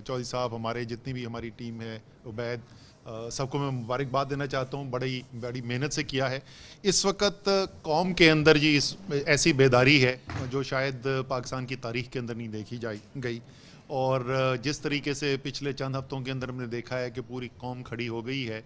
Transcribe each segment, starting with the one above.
चौधरी साहब, हमारे जितनी भी हमारी टीम है, उबैद, सबको मैं मुबारकबाद देना चाहता हूँ। बड़ी मेहनत से किया है। इस वक्त कौम के अंदर जी ऐसी बेदारी है जो शायद पाकिस्तान की तारीख के अंदर नहीं देखी गई। और जिस तरीके से पिछले चंद हफ्तों के अंदर हमने देखा है कि पूरी कौम खड़ी हो गई है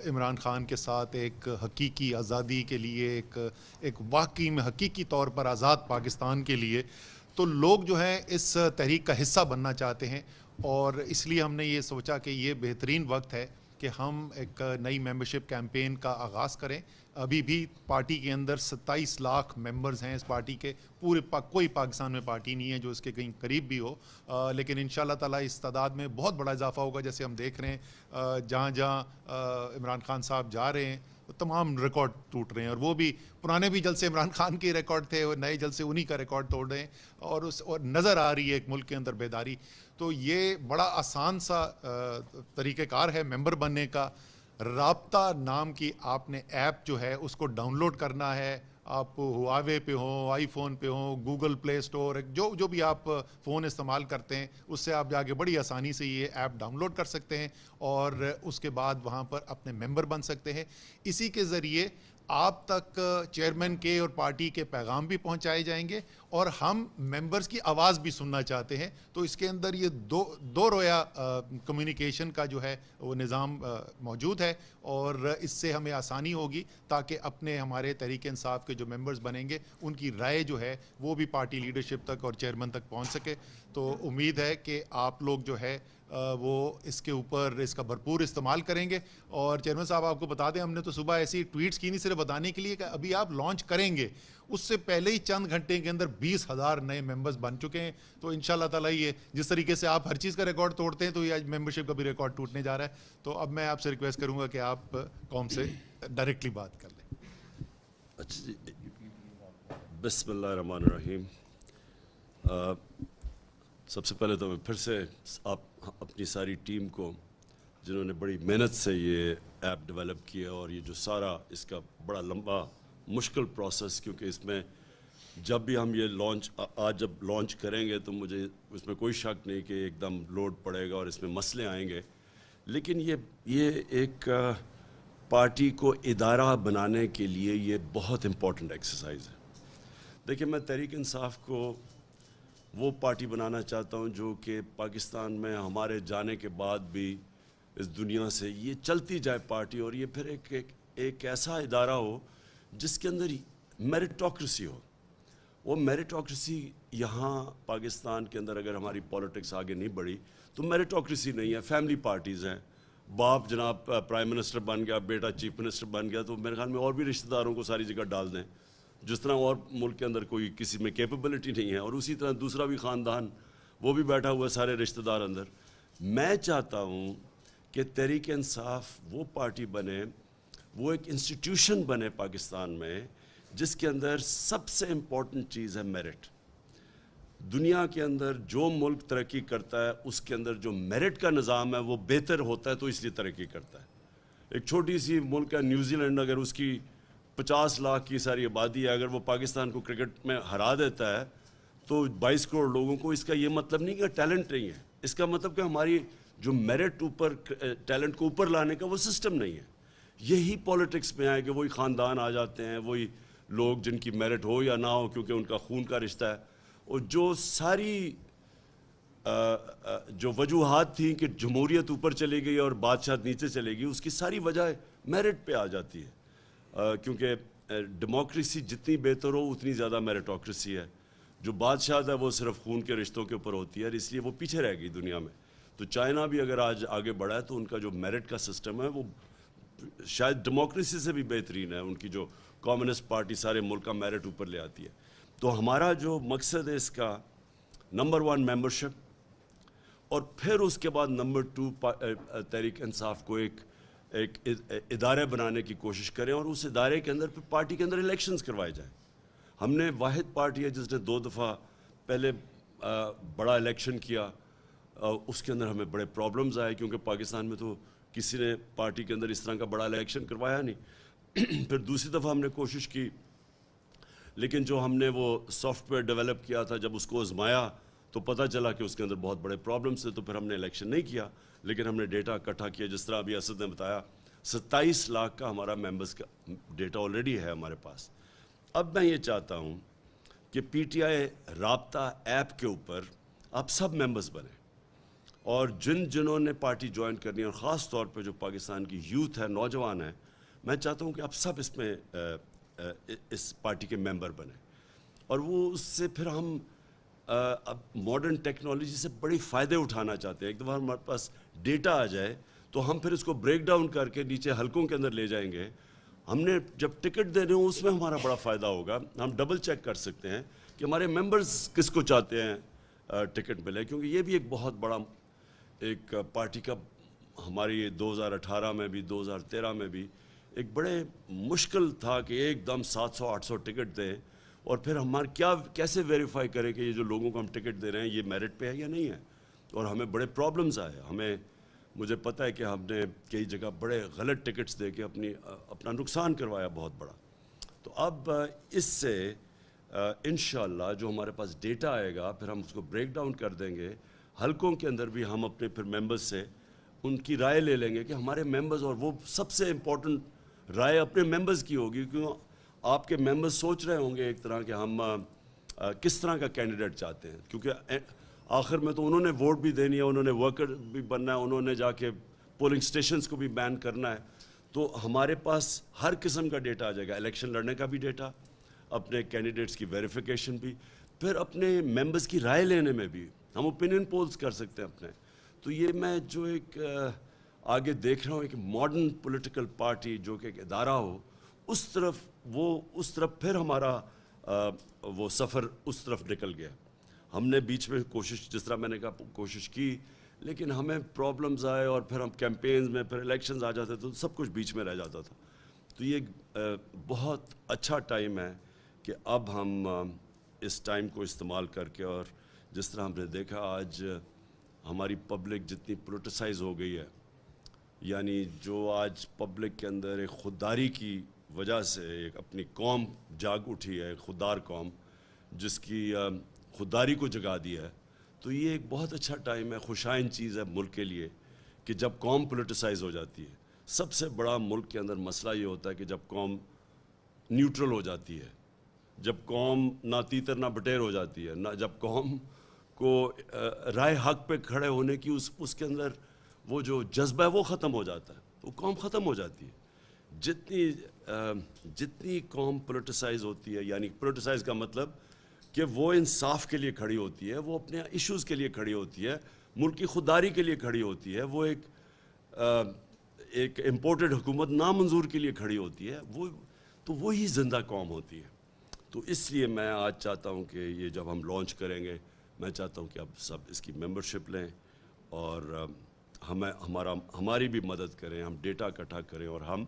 इमरान खान के साथ एक हकीकी आज़ादी के लिए, एक वाकई में हकीकी तौर पर आज़ाद पाकिस्तान के लिए, तो लोग जो हैं इस तहरीक का हिस्सा बनना चाहते हैं। और इसलिए हमने ये सोचा कि ये बेहतरीन वक्त है कि हम एक नई मेंबरशिप कैंपेन का आगाज़ करें। अभी भी पार्टी के अंदर 27 लाख मेंबर्स हैं इस पार्टी के। कोई पाकिस्तान में पार्टी नहीं है जो इसके कहीं करीब भी हो, लेकिन इंशाल्लाह ताला इस तादाद में बहुत बड़ा इजाफा होगा। जैसे हम देख रहे हैं जहाँ जहाँ इमरान खान साहब जा रहे हैं तमाम रिकॉर्ड टूट रहे हैं, और वो भी पुराने भी जलसे इमरान खान के रिकॉर्ड थे और नए जलसे उन्हीं का रिकॉर्ड तोड़ रहे हैं। और नज़र आ रही है एक मुल्क के अंदर बेदारी। तो ये बड़ा आसान सा तरीक़ेकार है मेंबर बनने का। राब्ता नाम की आपने ऐप जो है उसको डाउनलोड करना है। आप हुआवे पे हो, आईफोन पे हो, गूगल प्ले स्टोर, जो भी आप फ़ोन इस्तेमाल करते हैं उससे आप जाके बड़ी आसानी से ये ऐप डाउनलोड कर सकते हैं और उसके बाद वहाँ पर अपने मेंबर बन सकते हैं। इसी के ज़रिए आप तक चेयरमैन के और पार्टी के पैगाम भी पहुंचाए जाएंगे, और हम मेंबर्स की आवाज़ भी सुनना चाहते हैं। तो इसके अंदर ये दो रोया कम्युनिकेशन का जो है वो निज़ाम मौजूद है, और इससे हमें आसानी होगी ताकि अपने हमारे तहरीक इंसाफ के जो मेंबर्स बनेंगे उनकी राय जो है वो भी पार्टी लीडरशिप तक और चेयरमैन तक पहुंच सके। तो उम्मीद है कि आप लोग जो है वो इसके ऊपर इसका भरपूर इस्तेमाल करेंगे। और चेयरमैन साहब आपको बता दें, हमने तो सुबह ऐसी ट्वीट्स की नहीं सिर्फ बताने के लिए कि अभी आप लॉन्च करेंगे, उससे पहले ही चंद घंटे के अंदर 20,000 नए मेंबर्स बन चुके हैं। तो इंशाल्लाह ताला ये जिस तरीके से आप हर चीज़ का रिकॉर्ड तोड़ते हैं तो ये आज मेंबरशिप का भी रिकॉर्ड टूटने जा रहा है। तो अब मैं आपसे रिक्वेस्ट करूँगा कि आप कौम से डायरेक्टली बात कर लें। अच्छा जी, बिस्मिल्लाहिर्रहमानिर्रहीम। सबसे पहले तो मैं फिर से आप अपनी सारी टीम को, जिन्होंने बड़ी मेहनत से ये ऐप डेवलप किया, और ये जो सारा इसका बड़ा लंबा मुश्किल प्रोसेस, क्योंकि इसमें जब भी हम ये आज जब लॉन्च करेंगे तो मुझे उसमें कोई शक नहीं कि एकदम लोड पड़ेगा और इसमें मसले आएंगे, लेकिन ये एक पार्टी को इदारा बनाने के लिए ये बहुत इम्पोर्टेंट एक्सरसाइज है। देखिए, मैं तहरीक इंसाफ को वो पार्टी बनाना चाहता हूँ जो कि पाकिस्तान में हमारे जाने के बाद भी इस दुनिया से ये चलती जाए पार्टी, और ये फिर एक ऐसा इदारा हो जिसके अंदर मेरिटोक्रेसी हो। वो मेरिटोक्रेसी यहाँ पाकिस्तान के अंदर, अगर हमारी पॉलिटिक्स आगे नहीं बढ़ी तो मेरिटोक्रेसी नहीं है। फैमिली पार्टीज़ हैं, बाप जनाब प्राइम मिनिस्टर बन गया, बेटा चीफ मिनिस्टर बन गया, तो मेरे ख्याल में और भी रिश्तेदारों को सारी जगह डाल दें, जिस तरह और मुल्क के अंदर कोई किसी में कैपेबिलिटी नहीं है, और उसी तरह दूसरा भी ख़ानदान वो भी बैठा हुआ है, सारे रिश्तेदार अंदर। मैं चाहता हूँ कि तहरीक इंसाफ वो पार्टी बने, वो एक इंस्टीट्यूशन बने पाकिस्तान में जिसके अंदर सबसे इम्पॉर्टेंट चीज़ है मेरिट। दुनिया के अंदर जो मुल्क तरक्की करता है उसके अंदर जो मेरिट का निज़ाम है वो बेहतर होता है, तो इसलिए तरक्की करता है। एक छोटी सी मुल्क है न्यूजीलैंड, अगर उसकी 50 लाख की सारी आबादी है, अगर वो पाकिस्तान को क्रिकेट में हरा देता है तो 22 करोड़ लोगों को, इसका ये मतलब नहीं कि टैलेंट नहीं है, इसका मतलब कि हमारी जो मेरिट टैलेंट को ऊपर लाने का वो सिस्टम नहीं है। यही पॉलिटिक्स में है कि वही ख़ानदान आ जाते हैं, वही लोग जिनकी मेरिट हो या ना हो क्योंकि उनका खून का रिश्ता है, और जो सारी जो वजूहात थी कि जमहूरियत ऊपर चली गई और बादशाह नीचे चली गई, उसकी सारी वजह मेरिट पे आ जाती है। क्योंकि डेमोक्रेसी जितनी बेहतर हो उतनी ज़्यादा मेरिटोक्रेसी है। जो बादशाह है वो सिर्फ खून के रिश्तों के ऊपर होती है, इसलिए वो पीछे रह गई दुनिया में। तो चाइना भी अगर आज आगे बढ़ा है तो उनका जो मेरिट का सिस्टम है वो शायद डेमोक्रेसी से भी बेहतरीन है। उनकी जो कम्युनिस्ट पार्टी सारे मुल्क का मेरिट ऊपर ले आती है। तो हमारा जो मकसद है इसका, नंबर 1 मेंबरशिप, और फिर उसके बाद नंबर 2 तहरीक इंसाफ को एक इदारे बनाने की कोशिश करें, और उस इदारे के अंदर फिर पार्टी के अंदर इलेक्शंस करवाए जाएं। हमने वाहिद पार्टी है जिसने 2 दफ़ा पहले बड़ा इलेक्शन किया, उसके अंदर हमें बड़े प्रॉब्लम्स आए क्योंकि पाकिस्तान में तो किसी ने पार्टी के अंदर इस तरह का बड़ा इलेक्शन करवाया नहीं। फिर दूसरी दफ़ा हमने कोशिश की, लेकिन जो हमने वो सॉफ्टवेयर डेवलप किया था जब उसको आजमाया تو پتہ چلا کہ اس کے اندر بہت بڑے پرابلمس تھے, تو پھر ہم نے الیکشن نہیں کیا, لیکن ہم نے ڈیٹا اکٹھا کیا. جس طرح ابھی اسد نے بتایا 27 لاکھ کا ہمارا ممبرس کا ڈیٹا آلریڈی ہے ہمارے پاس. اب میں یہ چاہتا ہوں کہ پی ٹی آئی رابطہ ایپ کے اوپر آپ سب ممبرس بنیں, اور جنہوں نے پارٹی جوائن کرنی ہے, اور خاص طور پہ جو پاکستان کی یوتھ ہے, نوجوان ہیں, میں چاہتا ہوں کہ آپ سب اس میں اس پارٹی کے ممبر بنیں. اور وہ اس سے پھر ہم اب ماڈرن ٹیکنالوجی سے بڑی فائدے اٹھانا چاہتے ہیں. ایک دفعہ ہمارے پاس ڈیٹا آ جائے تو ہم پھر اس کو بریک ڈاؤن کر کے نیچے حلقوں کے اندر لے جائیں گے. ہم نے جب ٹکٹ دینے ہوں اس میں ہمارا بڑا فائدہ ہوگا. ہم ڈبل چیک کر سکتے ہیں کہ ہمارے ممبرز کس کو چاہتے ہیں ٹکٹ ملے, کیونکہ یہ بھی ایک بہت بڑا ایک پارٹی کا ہماری 2018 میں بھی 2013 میں بھی ایک بڑے مشکل تھا کہ ایک دم 700-800 ٹکٹ دیں, اور پھر ہمارے کیسے ویریفائی کریں کہ یہ جو لوگوں کو ہم ٹکٹ دے رہے ہیں یہ میرٹ پہ ہے یا نہیں ہے. اور ہمیں بڑے پرابلمز آئے. مجھے پتہ ہے کہ ہم نے کئی جگہ بڑے غلط ٹکٹس دے کے اپنا نقصان کروایا بہت بڑا. تو اب اس سے انشاءاللہ جو ہمارے پاس ڈیٹا آئے گا پھر ہم اس کو بریک ڈاؤن کر دیں گے. حلقوں کے اندر بھی ہم اپنے پھر ممبرز سے ان کی رائے لے لیں گے کہ ہمارے ممبرز, اور وہ سب سے امپورٹنٹ رائے اپنے ممبرز کی ہوگی, کیوں آپ کے ممبرز سوچ رہے ہوں گے ایک طرح کہ ہم کس طرح کا کینڈیڈیٹ چاہتے ہیں, کیونکہ آخر میں تو انہوں نے ووٹ بھی دینی ہے, انہوں نے ورکر بھی بننا ہے, انہوں نے جا کے پولنگ سٹیشنز کو بھی بین کرنا ہے. تو ہمارے پاس ہر قسم کا ڈیٹا آ جائے گا, الیکشن لڑنے کا بھی ڈیٹا, اپنے کینڈیڈیٹس کی ویریفیکیشن بھی, پھر اپنے ممبرز کی رائے لینے میں بھی ہم اوپینین پولز کر سکتے ہیں اپنے. تو یہ میں جو ایک آگے دیکھ رہا ہوں ایک ماڈرن پولیٹیکل پارٹی جو کہ ایک ادارہ ہو, اس طرف پھر ہمارا وہ سفر اس طرف نکل گیا. ہم نے بیچ میں کوشش, جس طرح میں نے کہا, کوشش کی, لیکن ہمیں پرابلمز آئے اور پھر ہم کیمپینز میں پھر الیکشنز آ جاتے تو سب کچھ بیچ میں رہ جاتا تھا. تو یہ بہت اچھا ٹائم ہے کہ اب ہم اس ٹائم کو استعمال کر کے, اور جس طرح ہم نے دیکھا آج ہماری پبلک جتنی پولیٹیسائز ہو گئی ہے, یعنی جو آج پبلک کے اندر ایک خودداری کی وجہ سے ایک اپنی قوم جاگ اٹھی ہے, خوددار قوم جس کی خودداری کو جگا دیا ہے. تو یہ ایک بہت اچھا ٹائم ہے, خوشائن چیز ہے ملک کے لیے کہ جب قوم پولیٹیسائز ہو جاتی ہے. سب سے بڑا ملک کے اندر مسئلہ یہ ہوتا ہے کہ جب قوم نیوٹرل ہو جاتی ہے, جب قوم نہ تیتر نہ بٹیر ہو جاتی ہے, نہ جب قوم کو رائے حق پہ کھڑے ہونے کی اس کے اندر وہ جو جذبہ ہے وہ ختم ہو جاتا ہے, تو قوم ختم ہو جاتی ہے. جتنی قوم پولیٹیسائز ہوتی ہے, یعنی پولیٹیسائز کا مطلب کہ وہ انصاف کے لیے کھڑی ہوتی ہے, وہ اپنے ایشوز کے لیے کھڑی ہوتی ہے, ملک کی خودداری کے لیے کھڑی ہوتی ہے, وہ ایک امپورٹڈ حکومت نامنظور کے لیے کھڑی ہوتی ہے, تو وہی زندہ قوم ہوتی ہے. تو اس لیے میں آج چاہتا ہوں کہ یہ جب ہم لانچ کریں گے, میں چاہتا ہوں کہ آپ سب اس کی ممبرشپ لیں اور ہماری بھی مدد کریں, ہم ڈیٹا اکٹھا کریں, اور ہم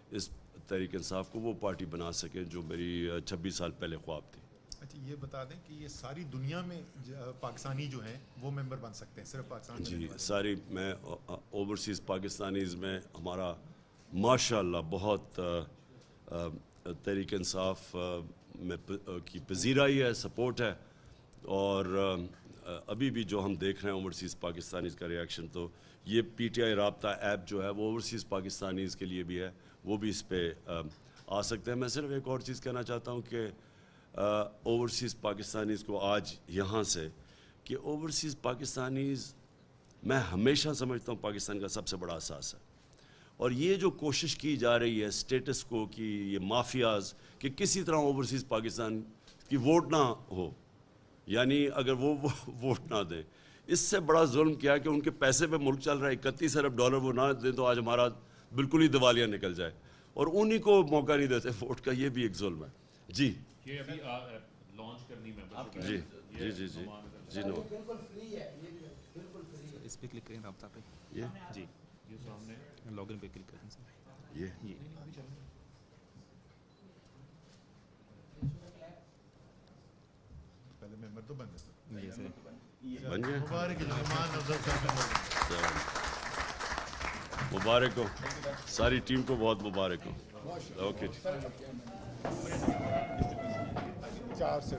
اس تحریک انصاف کو وہ پارٹی بنا سکیں جو میری 26 سال پہلے خواب تھی. اچھا, یہ بتا دیں کہ یہ ساری دنیا میں پاکستانی جو ہیں وہ ممبر بن سکتے ہیں, صرف پاکستان میں؟ جی, ساری میں اوورسیز پاکستانیز میں ہمارا ماشاءاللہ بہت تحریک انصاف میں کی پذیرائی ہے, سپورٹ ہے, اور ابھی بھی جو ہم دیکھ رہے ہیں اوورسیز پاکستانیز کا ریاکشن, تو یہ پی ٹی آئی رابطہ ایپ جو ہے وہ اوورسیز پاکستانیز کے لیے بھی ہے, وہ بھی اس پہ آ سکتے ہیں. میں صرف ایک اور چیز کہنا چاہتا ہوں کہ اوورسیز پاکستانیز کو آج یہاں سے, کہ اوورسیز پاکستانیز میں ہمیشہ سمجھتا ہوں پاکستان کا سب سے بڑا اثاثہ ہے, اور یہ جو کوشش کی جا رہی ہے اسٹیٹس کو کی یہ مافیاز کہ کسی طرح اوورسیز پاکستان کی ووٹ نہ ہو, یعنی اگر وہ ووٹ نہ دیں, اس سے بڑا ظلم کیا کہ ان کے پیسے پہ ملک چل رہا ہے, 31 ارب ڈالر وہ نہ دیں تو آج ہمارا بالکل ہی دیوالیہ نکل جائے, اور انہی کو موقع نہیں دیتے ووٹ کا, یہ بھی ایک ظلم ہے. جی یہ ابھی لانچ کرنی ممبرشپ, جی جی جی جی جی نو بالکل فری ہے, یہ بھی بالکل فری ہے. اس پہ کلک کریں رابطہ پہ, یہ جی یہ سامنے لاگ ان پہ کلک کریں سر. یہ پہلے ممبر تو بن گئے, یہ سر بن گئے. مبارک رحمان افضل صاحب, مبارک ہو, ساری ٹیم کو بہت مبارک ہو. اوکے جی. 4 سے